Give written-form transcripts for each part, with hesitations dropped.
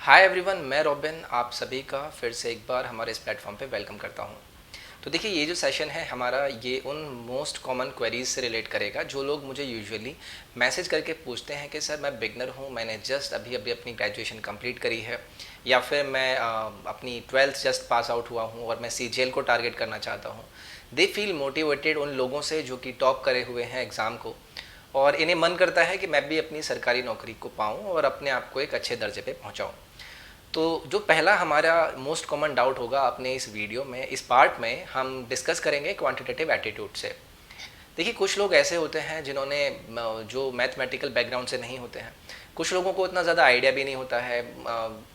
Hi everyone, मैं robin आप सभी का फिर से एक बार हमारे इस प्लेटफॉर्म पे वेलकम करता हूँ। तो देखिए, ये जो सेशन है हमारा, ये उन मोस्ट कॉमन क्वेरीज से रिलेट करेगा जो लोग मुझे यूजुअली मैसेज करके पूछते हैं कि सर मैं बिगनर हूँ, मैंने जस्ट अभी अभी अपनी ग्रेजुएशन कंप्लीट करी है, या फिर मैं अपनी ट्वेल्थ जस्ट पास आउट हुआ हूँ और मैं CGL को टारगेट करना चाहता हूँ। दे फील मोटिवेटेड उन लोगों से जो कि टॉप करे हुए हैं एग्ज़ाम को, और इन्हें मन करता है कि मैं भी अपनी सरकारी नौकरी को पाऊँ और अपने आप को एक अच्छे दर्जे पे पहुँचाऊँ। तो जो पहला हमारा मोस्ट कॉमन डाउट होगा अपने इस वीडियो में, इस पार्ट में हम डिस्कस करेंगे क्वांटिटेटिव एप्टीट्यूड से। देखिए, कुछ लोग ऐसे होते हैं जिन्होंने जो मैथमेटिकल बैकग्राउंड से नहीं होते हैं, कुछ लोगों को उतना ज़्यादा आइडिया भी नहीं होता है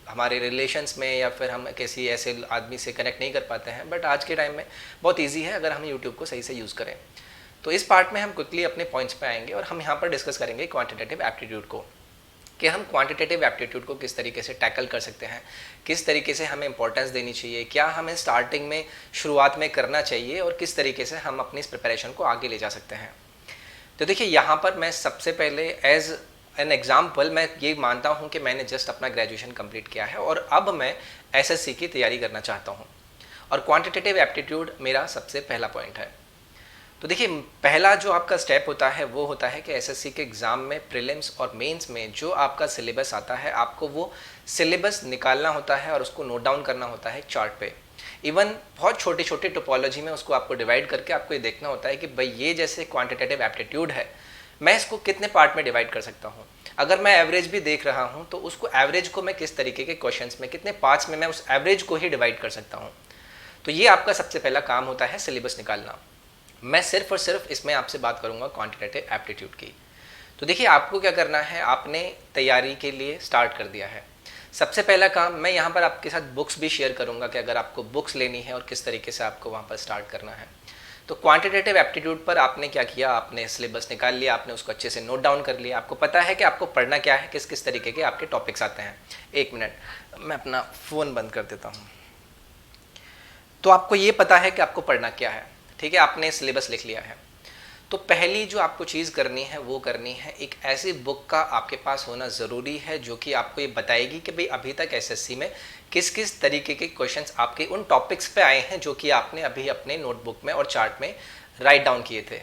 हमारे रिलेशंस में, या फिर हम किसी ऐसे आदमी से कनेक्ट नहीं कर पाते हैं। बट आज के टाइम में बहुत ईजी है अगर हम यूट्यूब को सही से यूज़ करें। तो इस पार्ट में हम क्विकली अपने पॉइंट्स पे आएंगे और हम यहाँ पर डिस्कस करेंगे क्वांटिटेटिव एप्टीट्यूड को, कि हम क्वांटिटेटिव एप्टीट्यूड को किस तरीके से टैकल कर सकते हैं, किस तरीके से हमें इंपॉर्टेंस देनी चाहिए, क्या हमें स्टार्टिंग में शुरुआत में करना चाहिए, और किस तरीके से हम अपनी इस प्रिपरेशन को आगे ले जा सकते हैं। तो देखिए, यहाँ पर मैं सबसे पहले एज एन एग्जाम्पल मैं ये मानता हूँ कि मैंने जस्ट अपना ग्रेजुएशन कंप्लीट किया है और अब मैं SSC की तैयारी करना चाहता हूँ, और क्वांटिटेटिव एप्टीट्यूड मेरा सबसे पहला पॉइंट है। तो देखिए, पहला जो आपका स्टेप होता है वो होता है कि SSC के एग्ज़ाम में प्रीलिम्स और मेंस में जो आपका सिलेबस आता है, आपको वो सिलेबस निकालना होता है और उसको नोट डाउन करना होता है एक चार्ट पे। इवन बहुत छोटे छोटे टोपोलॉजी में उसको आपको डिवाइड करके आपको ये देखना होता है कि भाई ये जैसे क्वांटिटेटिव एप्टीट्यूड है, मैं इसको कितने पार्ट में डिवाइड कर सकता हूँ। अगर मैं एवरेज भी देख रहा हूँ तो उसको एवरेज को मैं किस तरीके के क्वेश्चंस में कितने पार्ट्स में मैं उस एवरेज को ही डिवाइड कर सकता हूँ। तो ये आपका सबसे पहला काम होता है, सिलेबस निकालना। मैं सिर्फ और सिर्फ इसमें आपसे बात करूंगा क्वांटिटेटिव एप्टीट्यूड की। तो देखिए, आपको क्या करना है, आपने तैयारी के लिए स्टार्ट कर दिया है। सबसे पहला काम, मैं यहाँ पर आपके साथ बुक्स भी शेयर करूंगा कि अगर आपको बुक्स लेनी है और किस तरीके से आपको वहाँ पर स्टार्ट करना है। तो क्वांटिटेटिव एप्टीट्यूड पर आपने क्या किया, आपने सिलेबस निकाल लिया, आपने उसको अच्छे से नोट डाउन कर लिया, आपको पता है कि आपको पढ़ना क्या है, किस किस तरीके के आपके टॉपिक्स आते हैं। एक मिनट, मैं अपना फ़ोन बंद कर देता हूँ। तो आपको ये पता है कि आपको पढ़ना क्या है, ठीक है, आपने सिलेबस लिख लिया है। तो पहली जो आपको चीज़ करनी है वो करनी है, एक ऐसी बुक का आपके पास होना ज़रूरी है जो कि आपको ये बताएगी कि भाई अभी तक SSC में किस किस तरीके के क्वेश्चंस आपके उन टॉपिक्स पे आए हैं जो कि आपने अभी अपने नोटबुक में और चार्ट में राइट डाउन किए थे।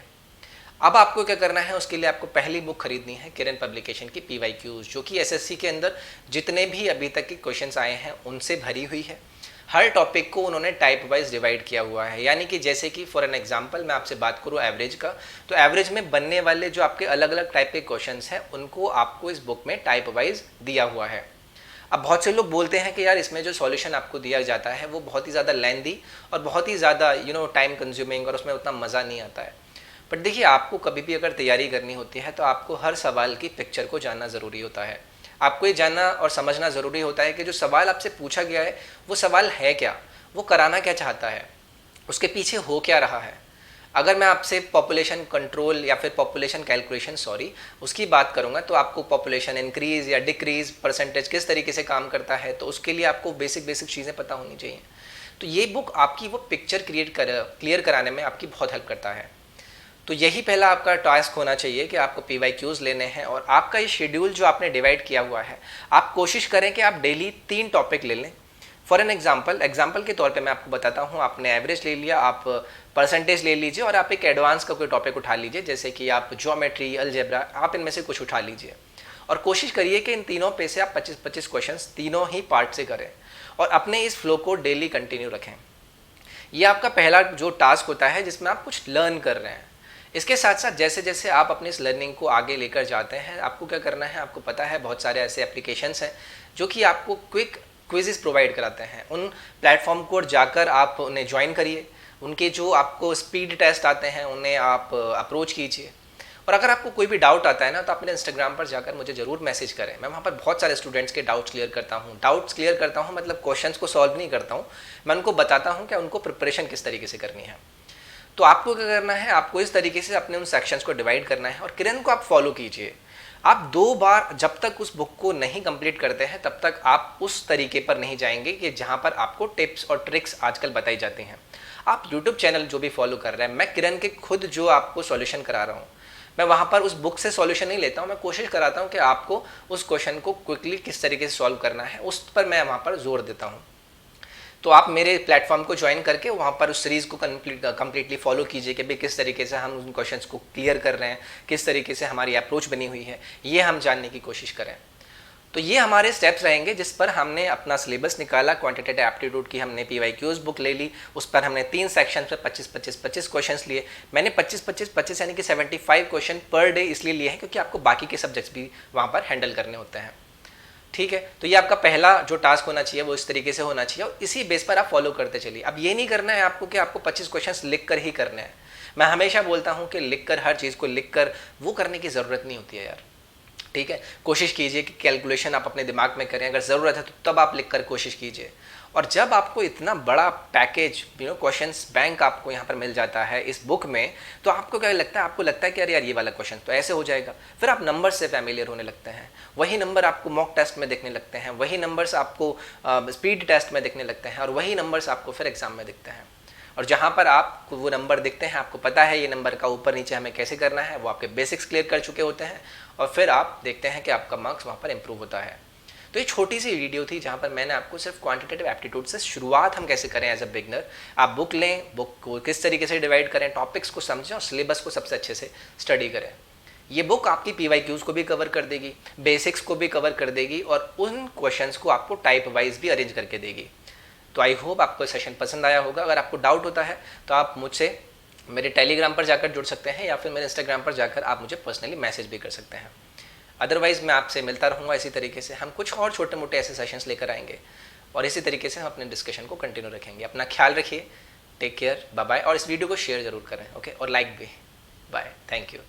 अब आपको क्या करना है, उसके लिए आपको पहली बुक खरीदनी है किरण पब्लिकेशन की PYQs, जो कि SSC के अंदर जितने भी अभी तक के क्वेश्चंस आए हैं उनसे भरी हुई है। हर टॉपिक को उन्होंने टाइप वाइज डिवाइड किया हुआ है, यानी कि जैसे कि फॉर एन एग्जांपल मैं आपसे बात करूँ एवरेज का, तो एवरेज में बनने वाले जो आपके अलग अलग टाइप के क्वेश्चंस हैं उनको आपको इस बुक में टाइप वाइज दिया हुआ है। अब बहुत से लोग बोलते हैं कि यार इसमें जो सॉल्यूशन आपको दिया जाता है वो बहुत ही ज़्यादा लेंदी और बहुत ही ज़्यादा टाइम कंज्यूमिंग, और उसमें उतना मज़ा नहीं आता है। बट देखिए, आपको कभी भी अगर तैयारी करनी होती है तो आपको हर सवाल की पिक्चर को जानना ज़रूरी होता है। आपको ये जानना और समझना ज़रूरी होता है कि जो सवाल आपसे पूछा गया है वो सवाल है क्या, वो कराना क्या चाहता है, उसके पीछे हो क्या रहा है। अगर मैं आपसे पॉपुलेशन कंट्रोल या फिर पॉपुलेशन कैलकुलेशन उसकी बात करूंगा, तो आपको पॉपुलेशन इंक्रीज या डिक्रीज परसेंटेज किस तरीके से काम करता है, तो उसके लिए आपको बेसिक बेसिक चीज़ें पता होनी चाहिए। तो ये बुक आपकी वो पिक्चर क्लियर कराने में आपकी बहुत हेल्प करता है। तो यही पहला आपका टास्क होना चाहिए कि आपको PYQs लेने हैं, और आपका ये शेड्यूल जो आपने डिवाइड किया हुआ है, आप कोशिश करें कि आप डेली 3 टॉपिक ले लें। फॉर एन एग्जाम्पल के तौर पे मैं आपको बताता हूँ, आपने एवरेज ले लिया, आप परसेंटेज ले लीजिए, और आप एक एडवांस का कोई टॉपिक उठा लीजिए, जैसे कि आप ज्योमेट्री, अलजेब्रा, आप इनमें से कुछ उठा लीजिए, और कोशिश करिए कि इन तीनों पे से आप 25-25 क्वेश्चंस तीनों ही पार्ट से करें, और अपने इस फ्लो को डेली कंटिन्यू रखें। ये आपका पहला जो टास्क होता है जिसमें आप कुछ लर्न कर रहे हैं। इसके साथ साथ जैसे जैसे आप अपनी इस लर्निंग को आगे लेकर जाते हैं, आपको क्या करना है, आपको पता है बहुत सारे ऐसे एप्लीकेशंस हैं जो कि आपको क्विक क्विजेस प्रोवाइड कराते हैं। उन प्लेटफॉर्म को जाकर आप उन्हें ज्वाइन करिए, उनके जो आपको स्पीड टेस्ट आते हैं उन्हें आप अप्रोच कीजिए। और अगर आपको कोई भी डाउट आता है ना, तो आप मेरे इंस्टाग्राम पर जाकर मुझे ज़रूर मैसेज करें। मैं वहाँ पर बहुत सारे स्टूडेंट्स के डाउट्स क्लियर करता हूँ, मतलब क्वेश्चंस को सॉल्व नहीं करता हूँ, मैं उनको बताता हूँ कि उनको प्रिपरेशन किस तरीके से करनी है। तो आपको क्या करना है, आपको इस तरीके से अपने उन सेक्शंस को डिवाइड करना है, और किरण को आप फॉलो कीजिए। आप 2 बार जब तक उस बुक को नहीं कंप्लीट करते हैं तब तक आप उस तरीके पर नहीं जाएंगे कि जहां पर आपको टिप्स और ट्रिक्स आजकल बताई जाती हैं। आप यूट्यूब चैनल जो भी फॉलो कर रहे हैं, मैं किरण के खुद जो आपको सॉल्यूशन करा रहा हूँ, मैं वहाँ पर उस बुक से सॉल्यूशन नहीं लेता हूँ, मैं कोशिश कराता हूँ कि आपको उस क्वेश्चन को क्विकली किस तरीके से सॉल्व करना है, उस पर मैं वहाँ पर जोर देता हूँ। तो आप मेरे प्लेटफॉर्म को ज्वाइन करके वहाँ पर उस सीरीज़ को कम्प्लीटली फॉलो कीजिए कि भाई किस तरीके से हम उन क्वेश्चंस को क्लियर कर रहे हैं, किस तरीके से हमारी अप्रोच बनी हुई है, ये हम जानने की कोशिश करें। तो ये हमारे स्टेप्स रहेंगे जिस पर हमने अपना सिलेबस निकाला, क्वांटिटेटिव एप्टीट्यूड की हमने PYQs बुक ले ली, उस पर हमने 3 सेक्शन पे 25 क्वेश्चंस लिए। मैंने 25 यानी कि 75 क्वेश्चन पर डे इसलिए लिए हैं क्योंकि आपको बाकी के सब्जेक्ट्स भी वहाँ पर हैंडल करने होते हैं। ठीक है, तो ये आपका पहला जो टास्क होना चाहिए वो इस तरीके से होना चाहिए और इसी बेस पर आप फॉलो करते चलिए। अब ये नहीं करना है आपको कि आपको 25 क्वेश्चंस लिख कर ही करने हैं। मैं हमेशा बोलता हूँ कि लिख कर, हर चीज़ को लिख कर वो करने की ज़रूरत नहीं होती है यार। ठीक है, कोशिश कीजिए कि कैलकुलेशन आप अपने दिमाग में करें, अगर ज़रूरत है तो तब आप लिख कर कोशिश कीजिए। और जब आपको इतना बड़ा पैकेज क्वेश्चंस बैंक आपको यहाँ पर मिल जाता है इस बुक में, तो आपको क्या लगता है, आपको लगता है कि अरे यार ये वाला क्वेश्चन तो ऐसे हो जाएगा, फिर आप नंबर से फैमिलियर होने लगते हैं, वही नंबर आपको मॉक टेस्ट में देखने लगते हैं, वही नंबर्स आपको स्पीड टेस्ट में देखने लगते हैं और वही नंबर्स आपको फिर एग्जाम में दिखते हैं। और जहाँ पर आपको वो नंबर दिखते हैं, आपको पता है ये नंबर का ऊपर नीचे हमें कैसे करना है, वो आपके बेसिक्स क्लियर कर चुके होते हैं और फिर आप देखते हैं कि आपका मार्क्स वहाँ पर इंप्रूव होता है। तो ये छोटी सी वीडियो थी जहाँ पर मैंने आपको सिर्फ क्वांटिटेटिव एप्टीट्यूड से शुरुआत हम कैसे करें एज अ बिगनर। आप बुक लें, बुक को किस तरीके से डिवाइड करें, टॉपिक्स को समझें और सिलेबस को सबसे अच्छे से स्टडी करें। ये बुक आपकी PYQs को भी कवर कर देगी, बेसिक्स को भी कवर कर देगी और उन क्वेश्चंस को आपको टाइप वाइज भी अरेंज करके देगी। तो आई होप आपको सेशन पसंद आया होगा। अगर आपको डाउट होता है तो आप मुझसे मेरे टेलीग्राम पर जाकर जुड़ सकते हैं या फिर मेरे इंस्टाग्राम पर जाकर आप मुझे पर्सनली मैसेज भी कर सकते हैं। अदरवाइज़ मैं आपसे मिलता रहूँगा इसी तरीके से। हम कुछ और छोटे मोटे ऐसे सेशंस लेकर आएंगे और इसी तरीके से हम अपने डिस्कशन को कंटिन्यू रखेंगे। अपना ख्याल रखिए, टेक केयर, बाय बाय और इस वीडियो को शेयर ज़रूर करें, ओके, और लाइक भी। Bye, thank you.